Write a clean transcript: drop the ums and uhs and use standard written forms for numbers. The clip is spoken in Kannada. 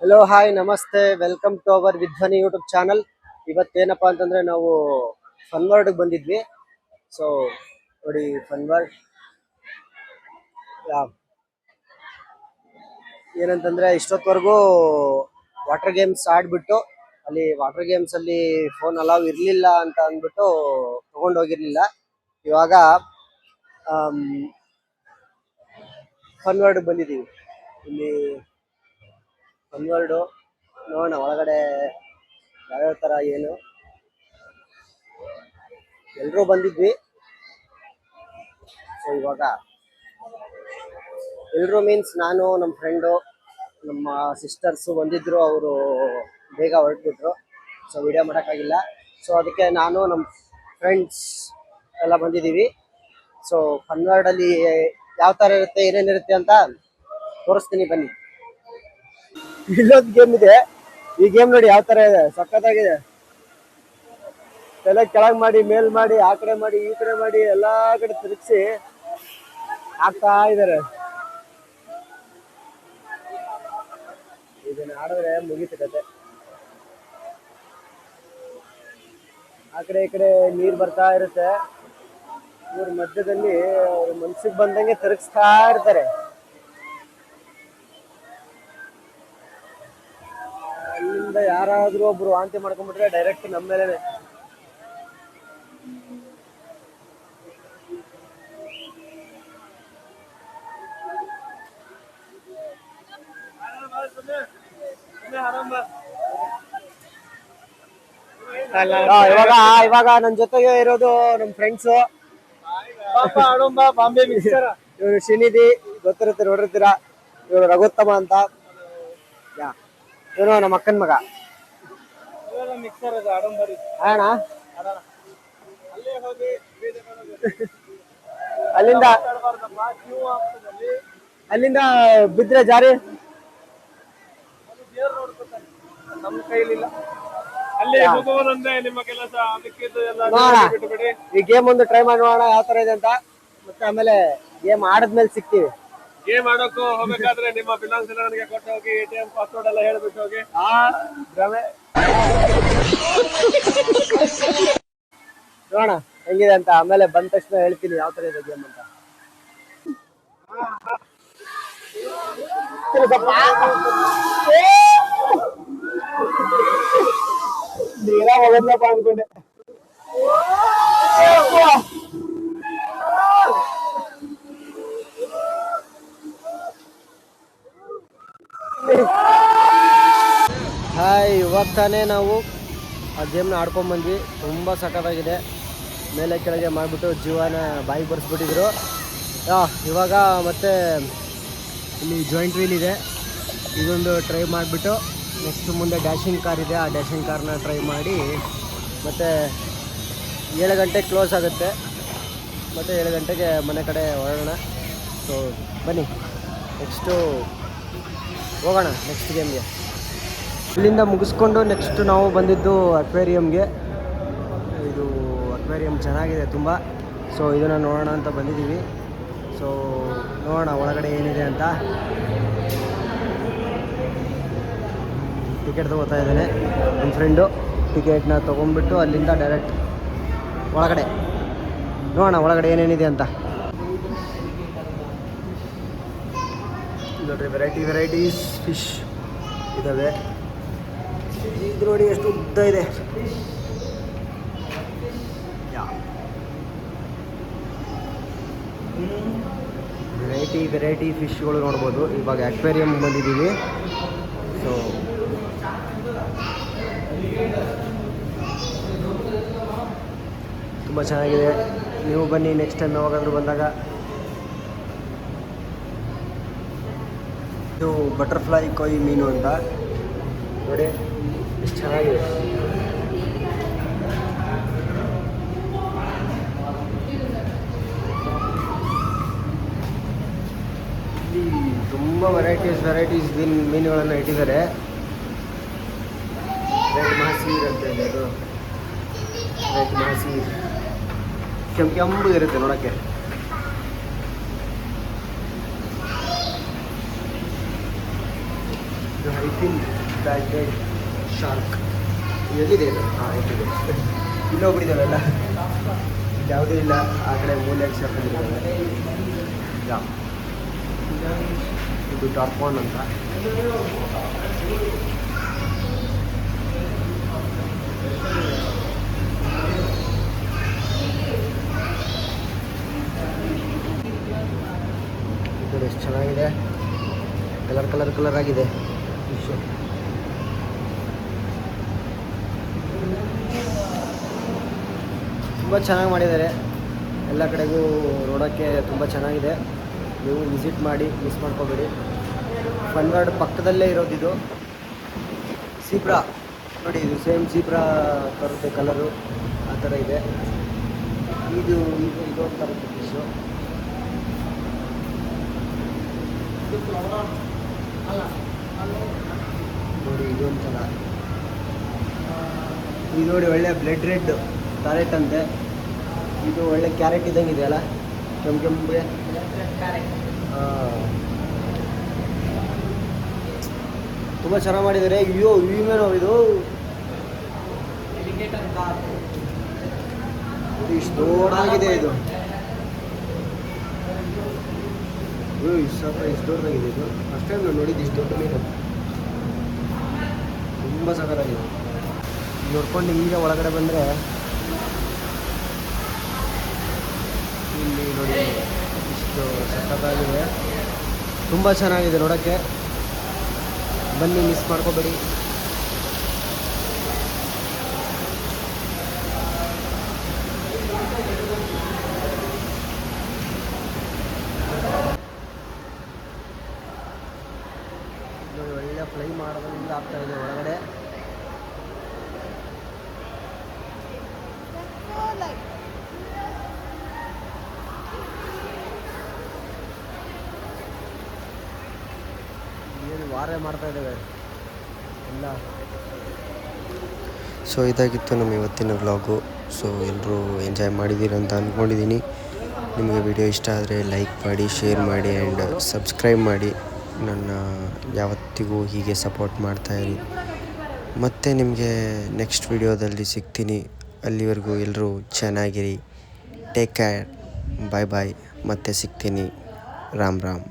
Hello hi namaste welcome to our Vidhvani YouTube channel. ಇವತ್ತೇನಪ್ಪ ಅಂತಂದ್ರೆ ನಾವು ಫನ್ ವರ್ಲ್ಡ್ಗೆ ಬಂದಿದ್ವಿ. ಸೊ ನೋಡಿ ಫನ್ ವರ್ಲ್ಡ್ ಏನಂತಂದ್ರೆ ಇಷ್ಟೊತ್ತವರೆಗೂ ವಾಟರ್ ಗೇಮ್ಸ್ ಆಡ್ಬಿಟ್ಟು ಅಲ್ಲಿ ವಾಟರ್ ಗೇಮ್ಸ್ ಅಲ್ಲಿ ಫೋನ್ ಅಲೌ ಇರಲಿಲ್ಲ ಅಂತ ಅಂದ್ಬಿಟ್ಟು ತಗೊಂಡೋಗಿರ್ಲಿಲ್ಲ. ಇವಾಗ ಫನ್ ವರ್ಲ್ಡ್ ಬಂದಿದ್ದೀವಿ. ಇಲ್ಲಿ ಫನ್ ವರ್ಲ್ಡು ನೋಡೋಣ ಒಳಗಡೆ ಯಾವ್ಯಾವ ಥರ ಏನು. ಎಲ್ಲರೂ ಬಂದಿದ್ವಿ. ಸೊ ಇವಾಗ ಎಲ್ಲರೂ ಮೀನ್ಸ್ ನಾನು ನಮ್ಮ ಫ್ರೆಂಡು ನಮ್ಮ ಸಿಸ್ಟರ್ಸು ಬಂದಿದ್ದರು. ಅವರು ಬೇಗ ಹೊರಟ್ಬಿಟ್ರು, ಸೊ ವಿಡಿಯೋ ಮಾಡೋಕ್ಕಾಗಿಲ್ಲ. ಸೊ ಅದಕ್ಕೆ ನಾನು ನಮ್ಮ ಫ್ರೆಂಡ್ಸ್ ಎಲ್ಲ ಬಂದಿದ್ದೀವಿ. ಸೊ ಫನ್ ವರ್ಲ್ಡಲ್ಲಿ ಯಾವ ಥರ ಇರುತ್ತೆ ಏನೇನಿರುತ್ತೆ ಅಂತ ತೋರಿಸ್ತೀನಿ ಬನ್ನಿ. ಇಲ್ಲೊಂದು ಗೇಮ್ ಇದೆ. ಈ ಗೇಮ್ ನೋಡಿ ಯಾವ ಥರ ಇದೆ, ಸಖತ್ತಾಗಿದೆ. ತಲೆ ಕೆಳಗೆ ಮಾಡಿ ಮೇಲ್ ಮಾಡಿ ಆ ಕಡೆ ಮಾಡಿ ಈ ಕಡೆ ಮಾಡಿ ಎಲ್ಲಾ ಕಡೆ ತಿರುಗಿಸಿ ಆಗ್ತಾ ಇದಾರೆ. ಇದನ್ನ ಆಡಿದ್ರೆ ಮುಗೀತು ಕತೆ. ಆ ಕಡೆ ಈ ಕಡೆ ನೀರು ಬರ್ತಾ ಇರುತ್ತೆ. ಇವ್ರ ಮಧ್ಯದಲ್ಲಿ ಅವ್ರ ಮನ್ಸಿಗೆ ಬಂದಂಗೆ ತಿರುಗಿಸ್ತಾ ಇರ್ತಾರೆ. ಅಲ್ಲಿಂದ ಯಾರಾದ್ರೂ ಒಬ್ರು ವಾಂತಿ ಮಾಡ್ಕೊಂಡ್ಬಿಟ್ರೆ ಡೈರೆಕ್ಟ್ ನಮ್ಮ ಮೇಲೆನೆ. ಇವಾಗ ನನ್ನ ಜೊತೆಗೆ ಇರೋದು ನಮ್ಮ ಫ್ರೆಂಡ್ಸ್. ಇವರು ಶ್ರೀನಿಧಿ, ಗೊತ್ತಿರುತ್ತೆ, ನೋಡಿರ್ತೀರಾ. ಇವರು ರಘುತ್ತಮ ಅಂತ. ಇವನು ನಮ್ಮ ಅಕ್ಕನ ಮಗ. ಅಣ್ಣ ಅಲ್ಲಿಂದ ಅಲ್ಲಿಂದ ಬಿದ್ರೆ ಜಾರಿ ನಮ್ಮ ಕೈಲಿಲ್ಲ. ನಿಮ್ಮ ಕೆಲಸ ಈ ಗೇಮ್ ಒಂದು ಟ್ರೈ ಮಾಡಿ ನೋಡೋಣ ಯಾವ ತರ ಇದೆ ಅಂತ. ಮತ್ತೆ ಆಮೇಲೆ ಗೇಮ್ ಆಡದ್ಮೇಲೆ ಸಿಗ್ತೀವಿ. ಗೇಮ್ ಆಡೋಕ್ಕೂ ಹೋಗ್ಬೇಕಾದ್ರೆ ನಿಮ್ಮ ಫಿನಾನ್ಸ್ ಎಲ್ಲ ನನಗೆ ಕೊಟ್ಟು ಹೋಗಿ, ATM ಪಾಸ್ವರ್ಡ್ ಎಲ್ಲ ಹೇಳ್ಬಿಟ್ಟು ಹೋಗಿ. ನೋಡೋಣ ಹೆಂಗಿದೆ ಅಂತ. ಆಮೇಲೆ ಬಂದ ತಕ್ಷಣ ಹೇಳ್ತೀನಿ ಯಾವ ತರ ಇದೆ ಗೇಮ್ ಅಂತ. ಅನ್ಕೊಂಡೆ. ಹಾಯ್, ಇವಾಗ ತಾನೇ ನಾವು ಆ ಗೇಮ್ನ ಆಡ್ಕೊಂಡ್ ಬಂದ್ವಿ. ತುಂಬ ಸಖತ್ತಾಗಿದೆ. ಮೇಲೆ ಕೆಳಗೆ ಮಾಡಿಬಿಟ್ಟು ಜೀವನ ಬಾಯಿ ಬರ್ಸ್ಬಿಟ್ಟಿದ್ರು. ಇವಾಗ ಮತ್ತೆ ಇಲ್ಲಿ ಜಾಯಿಂಟ್ ವೀಲ್ ಇದೆ, ಇದೊಂದು ಟ್ರೈ ಮಾಡಿಬಿಟ್ಟು ನೆಕ್ಸ್ಟ್ ಮುಂದೆ ಡ್ಯಾಶಿಂಗ್ ಕಾರ್ ಇದೆ. ಆ ಡ್ಯಾಶಿಂಗ್ ಕಾರ್ನ ಟ್ರೈ ಮಾಡಿ ಮತ್ತು 7 ಗಂಟೆಗೆ ಕ್ಲೋಸ್ ಆಗುತ್ತೆ. ಮತ್ತು 7 ಗಂಟೆಗೆ ಮನೆ ಕಡೆ ಹೊರಡೋಣ. ಸೊ ಬನ್ನಿ ನೆಕ್ಸ್ಟು ಹೋಗೋಣ ನೆಕ್ಸ್ಟ್ ಗೇಮ್ಗೆ. ಇಲ್ಲಿಂದ ಮುಗಿಸ್ಕೊಂಡು ನೆಕ್ಸ್ಟ್ ನಾವು ಬಂದಿದ್ದು ಅಕ್ವೇರಿಯಮ್ಗೆ. ಇದು ಅಕ್ವೇರಿಯಮ್ ಚೆನ್ನಾಗಿದೆ ತುಂಬ. ಸೊ ಇದನ್ನು ನೋಡೋಣ ಅಂತ ಬಂದಿದ್ದೀವಿ. ಸೊ ನೋಡೋಣ ಒಳಗಡೆ ಏನಿದೆ ಅಂತ. ಟಿಕೆಟ್ ತೊಗೋತಾ ಇದ್ದಾನೆ ನನ್ನ ಫ್ರೆಂಡು. ಟಿಕೆಟ್ನ ತೊಗೊಂಡ್ಬಿಟ್ಟು ಅಲ್ಲಿಂದ ಡೈರೆಕ್ಟ್ ಒಳಗಡೆ ನೋಡೋಣ ಒಳಗಡೆ ಏನೇನಿದೆ ಅಂತ. ನೋಡಿರಿ, ವೆರೈಟೀಸ್ ಫಿಶ್ ಇದ್ದಾವೆ. ಇದು ನೋಡಿ ಎಷ್ಟು ಉದ್ದ ಇದೆ. ವೆರೈಟಿ ಫಿಶ್ಗಳು ನೋಡ್ಬೋದು. ಇವಾಗ ಅಕ್ವೇರಿಯಮ್ ಬಂದಿದ್ದೀವಿ. ಸೊ ತುಂಬ ಚೆನ್ನಾಗಿದೆ. ನೀವು ಬನ್ನಿ ನೆಕ್ಸ್ಟ್ ಟೈಮ್ ಯಾವಾಗಾದರೂ ಬಂದಾಗ. ಇದು ಬಟರ್ಫ್ಲೈ ಕೊಯ್ ಮೀನು ಅಂತ ನೋಡಿ ಎಷ್ಟು ಚೆನ್ನಾಗಿದೆ. ಇಲ್ಲಿ ತುಂಬ ವೆರೈಟೀಸ್ ಮೀನುಗಳನ್ನು ಇಟ್ಟಿದ್ದಾರೆ. ರೆಡ್ ಮಾಸೀರ್ ಅಂತ ಇದೆ. ಅದು ರೆಡ್ ಮಾಸೀರ್ ಕೆಂಪು ಇರುತ್ತೆ ನೋಡೋಕ್ಕೆ. ಇದು ಹೈಫಿನ್ ಬ್ಯಾಟೆಡ್ ಶಾರ್ಕ್ ಎಲ್ಲಿದೆ ಇದು? ಹಾಂ ಎಲ್ಲಿದೆ ಇಲ್ಲೋಗ್ಬಿಟ್ಟಿದ್ದಾವೆಲ್ಲ ಯಾವುದೂ ಇಲ್ಲ ಆ ಕಡೆ ಮೂಲೆಯಲ್ಲಿ ಸೇರ್ಕೊಂಡಿದ್ದಾವೆ. ಯಾ ಇದು ಟಾರ್ಪಾನ್ ಅಂತ. ಇದು ಎಷ್ಟು ಚೆನ್ನಾಗಿದೆ, ಕಲರ್ ಆಗಿದೆ ಫಿಶು. ತುಂಬ ಚೆನ್ನಾಗಿ ಮಾಡಿದ್ದಾರೆ, ಎಲ್ಲ ಕಡೆಗೂ ನೋಡೋಕ್ಕೆ ತುಂಬ ಚೆನ್ನಾಗಿದೆ. ನೀವು ವಿಸಿಟ್ ಮಾಡಿ, ಮಿಸ್ ಮಾಡ್ಕೋಬೇಡಿ. ಫನ್ ವರ್ಲ್ಡ್ ಪಕ್ಕದಲ್ಲೇ ಇರೋದಿದು. ಸೀಬ್ರಾ ನೋಡಿ, ಇದು ಸೇಮ್ ಸೀಬ್ರಾ ಬರುತ್ತೆ ಕಲರು, ಆ ಥರ ಇದೆ. ಇದು ಒಂದು ಬರುತ್ತೆ ಫಿಶು. ನೋಡಿ ಇದೊಂಥರ, ಇದು ನೋಡಿ ಒಳ್ಳೆ ಬ್ಲಡ್ ರೆಡ್ ಕ್ಯಾರೆಟ್ ಅಂತೆ. ಇದು ಒಳ್ಳೆ ಕ್ಯಾರೆಟ್ ಇದ್ದಂಗೆ ಇದೆಯಲ್ಲ, ಕೆಂಪೆ. ತುಂಬ ಚೆನ್ನಾಗಿ ಮಾಡಿದ್ದಾರೆ. ಅಯ್ಯೋ ಇವೇನೋ ಇದು ಇಷ್ಟು ದೊಡ್ಡದಾಗಿದೆ. ಇದು ಇಷ್ಟು ದೊಡ್ಡದಾಗಿದೆ. ಇದು ಫಸ್ಟ್ ಟೈಮ್ ನಾನು ನೋಡಿದ್ದು ಇಷ್ಟು ದೊಡ್ಡ ಮೀನು. ತುಂಬ ಸಖತ್ತಾಗಿದೆ. ನೋಡ್ಕೊಂಡು ಈಗ ಒಳಗಡೆ ಬಂದರೆ ಇಲ್ಲಿ ನೋಡಿ ಇಷ್ಟು ಸಖತ್ತಾಗಿದೆ, ತುಂಬ ಚೆನ್ನಾಗಿದೆ ನೋಡೋಕ್ಕೆ. ಬನ್ನಿ, ಮಿಸ್ ಮಾಡ್ಕೋಬೇಡಿ. ನೋಡಿ ಒಳ್ಳೆ ಫ್ಲೈ ಮಾಡೋದ್ರಿಂದ ಆಗ್ತಾ ಇದೆ ಒಳಗಡೆ. ಏನು ವಾರೇ ಮಾಡ್ತಾ ಇದ್ದೇವೆ ಎಲ್ಲ. ಸೊ ಇದಾಗಿತ್ತು ನಮ್ಮ ಇವತ್ತಿನ ವ್ಲಾಗು. ಸೊ ಎಲ್ಲರೂ ಎಂಜಾಯ್ ಮಾಡಿದ್ದೀರಿ ಅಂತ ಅಂದ್ಕೊಂಡಿದ್ದೀನಿ. ನಿಮಗೆ ವಿಡಿಯೋ ಇಷ್ಟ ಆದರೆ ಲೈಕ್ ಮಾಡಿ, ಶೇರ್ ಮಾಡಿ ಆ್ಯಂಡ್ ಸಬ್ಸ್ಕ್ರೈಬ್ ಮಾಡಿ. ನನ್ನ ಯಾವತ್ತಿಗೂ ಹೀಗೆ ಸಪೋರ್ಟ್ ಮಾಡ್ತಾಯಿರಿ. ಮತ್ತು ನಿಮಗೆ ನೆಕ್ಸ್ಟ್ ವಿಡಿಯೋದಲ್ಲಿ ಸಿಗ್ತೀನಿ. ಅಲ್ಲಿವರೆಗೂ ಎಲ್ಲರೂ ಚೆನ್ನಾಗಿರಿ. Take care. ಬಾಯ್ ಬಾಯ್. ಮತ್ತೆ ಸಿಗ್ತೀನಿ. ರಾಮ್ ರಾಮ್.